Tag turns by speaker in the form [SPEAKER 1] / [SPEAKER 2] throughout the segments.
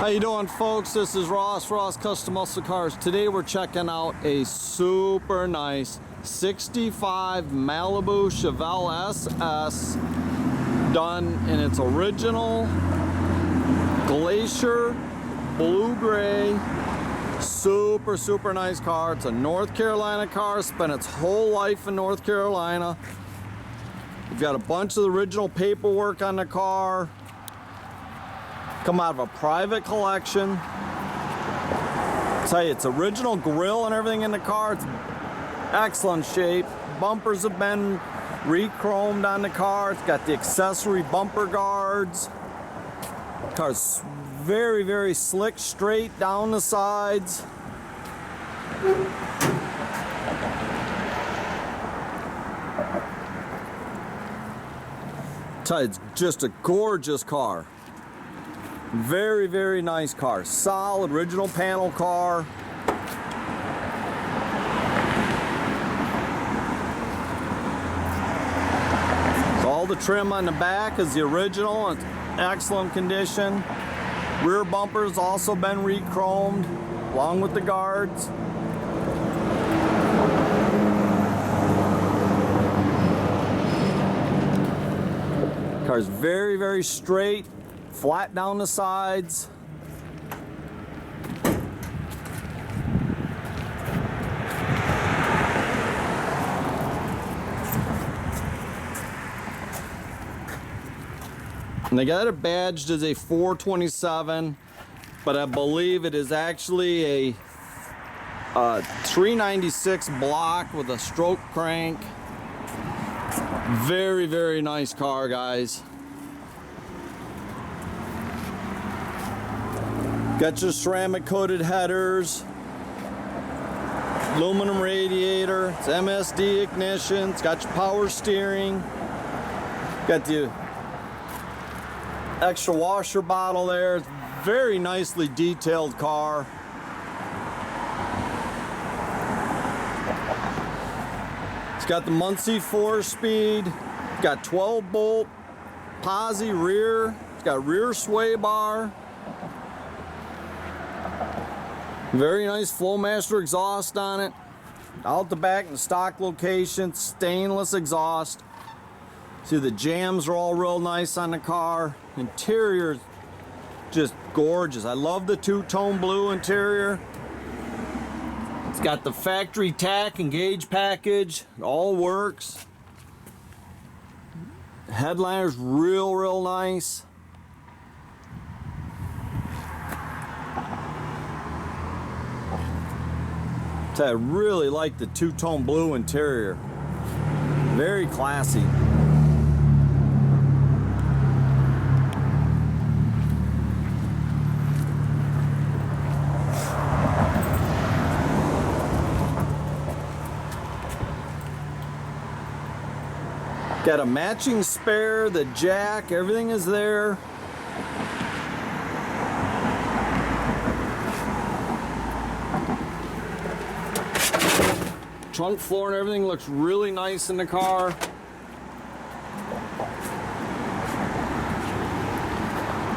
[SPEAKER 1] How you doing, folks? This is Ross Custom Muscle Cars. Today we're checking out a super nice 65 Malibu Chevelle SS done in its original Glacier blue gray. Super nice car. It's a North Carolina car. Spent its whole life in North Carolina. We've got a bunch of the original paperwork on the car. Come out of a private collection. I'll tell you, it's original grille and everything in the car. It's excellent shape. Bumpers have been re-chromed on the car. It's got the accessory bumper guards. The car's very slick, straight down the sides. I'll tell you, it's just a gorgeous car. Very nice car. Solid original panel car. So all the trim on the back is the original. It's excellent condition. Rear bumpers also been re-chromed along with the guards. Car's very straight. Flat down the sides. And they got it badged as a 427, but I believe it is actually a 396 block with a stroke crank. Very nice car, guys. Got your ceramic coated headers, aluminum radiator, it's MSD ignition, it's got your power steering, got the extra washer bottle there. It's very nicely detailed car. It's got the Muncie 4-speed, got 12 bolt posi rear, it's got rear sway bar. Very nice Flowmaster exhaust on it. Out the back in the stock location, stainless exhaust. See, the jams are all real nice on the car. Interior, just gorgeous. I love the two-tone blue interior. It's got the factory tack and gauge package. It all works. Headliner's real nice. I really like the two-tone blue interior. Very classy. Got a matching spare, the jack, everything is there. Trunk floor and everything looks really nice in the car.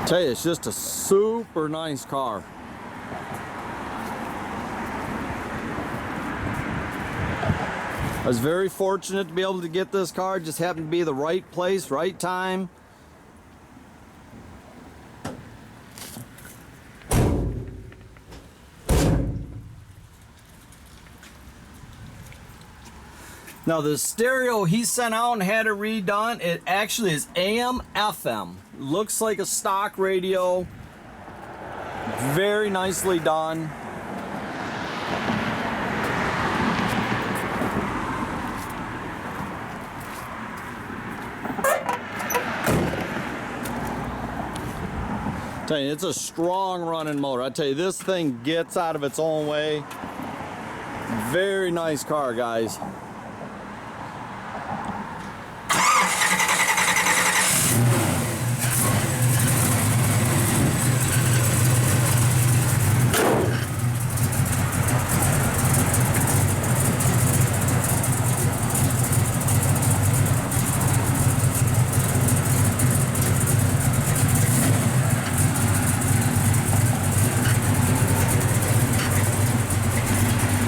[SPEAKER 1] Tell you, it's just a super nice car. I was very fortunate to be able to get this car. It just happened to be the right place, right time. Now the stereo he sent out and had it redone, it actually is AM FM. Looks like a stock radio. Very nicely done. Tell you, it's a strong running motor. I tell you, this thing gets out of its own way. Very nice car, guys.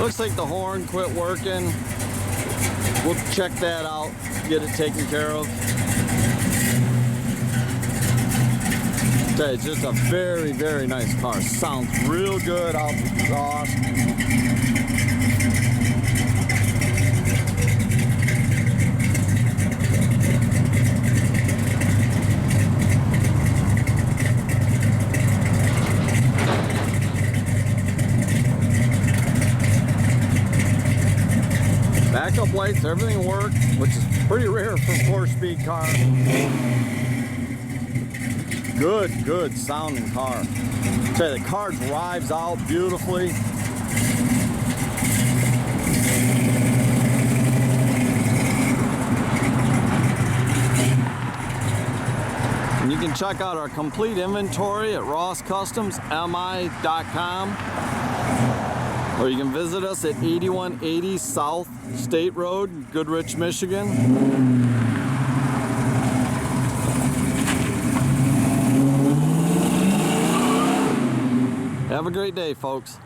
[SPEAKER 1] Looks like the horn quit working. We'll check that out, get it taken care of. Okay, it's just a very, very nice car. Sounds real good out the exhaust. Backup lights, everything worked, which is pretty rare for a 4-speed car. Good sounding car. Okay, the car drives out beautifully. And you can check out our complete inventory at rosscustomsmi.com. Or you can visit us at 8180 South State Road, Goodrich, Michigan. Have a great day, folks.